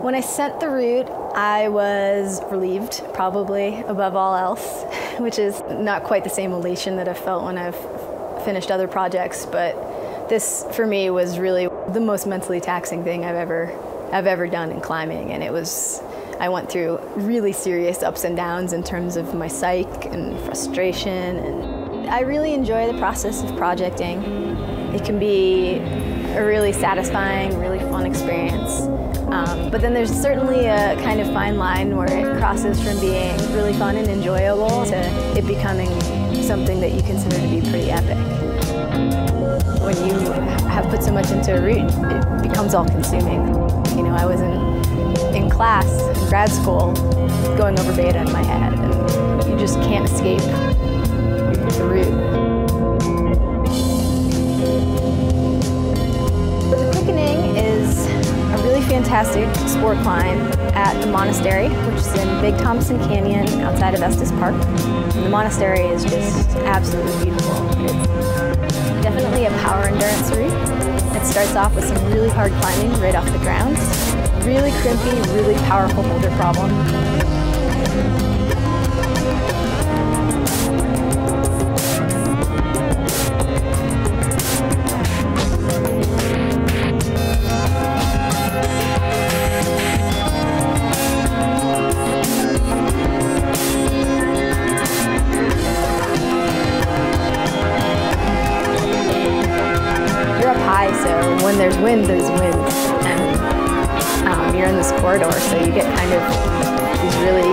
When I sent the route, I was relieved, probably, above all else, which is not quite the same elation that I've felt when I've finished other projects, but this, for me, was really the most mentally taxing thing I've ever done in climbing, and I went through really serious ups and downs in terms of my psyche and frustration, and I really enjoy the process of projecting. It can be a really satisfying, really fun experience. But then there's certainly a kind of fine line where it crosses from being really fun and enjoyable to it becoming something that you consider to be pretty epic. When you have put so much into a route, it becomes all-consuming. You know, I was in class, in grad school, going over beta in my head, and you just can't escape the route. The Quickening is a really fantastic sport climb at the Monastery, which is in Big Thompson Canyon outside of Estes Park. And the Monastery is just absolutely beautiful. It's definitely a power endurance route. It starts off with some really hard climbing right off the ground. Really crimpy, really powerful boulder problem. So when there's wind, and you're in this corridor, so you get kind of these really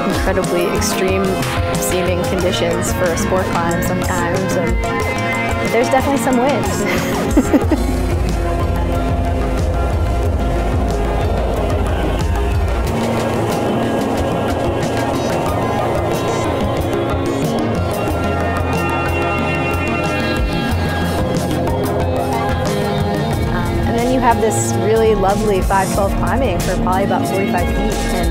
incredibly extreme seeming conditions for a sport climb sometimes, and there's definitely some wind. You have this really lovely 512 climbing for probably about 45 feet, and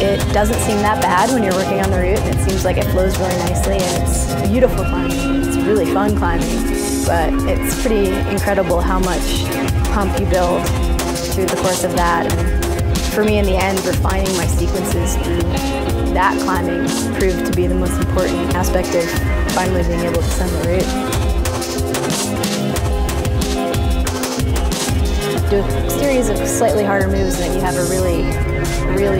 it doesn't seem that bad when you're working on the route. It seems like it flows really nicely, and it's beautiful climbing. It's really fun climbing, but it's pretty incredible how much pump you build through the course of that. And for me, in the end, refining my sequences through that climbing proved to be the most important aspect of finally being able to send the route. Do a series of slightly harder moves, and then you have a really real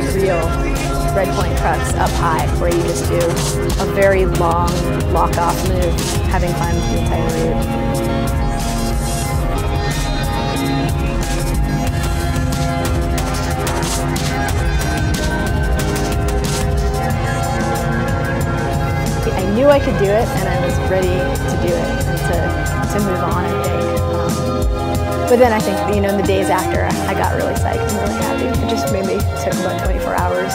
redpoint crux up high where you just do a very long lock-off move, having climbed the entire route. I knew I could do it, and I was ready to do it and to move on, I think. But then I think, you know, in the days after, I got really psyched and really happy. It just maybe took about 24 hours.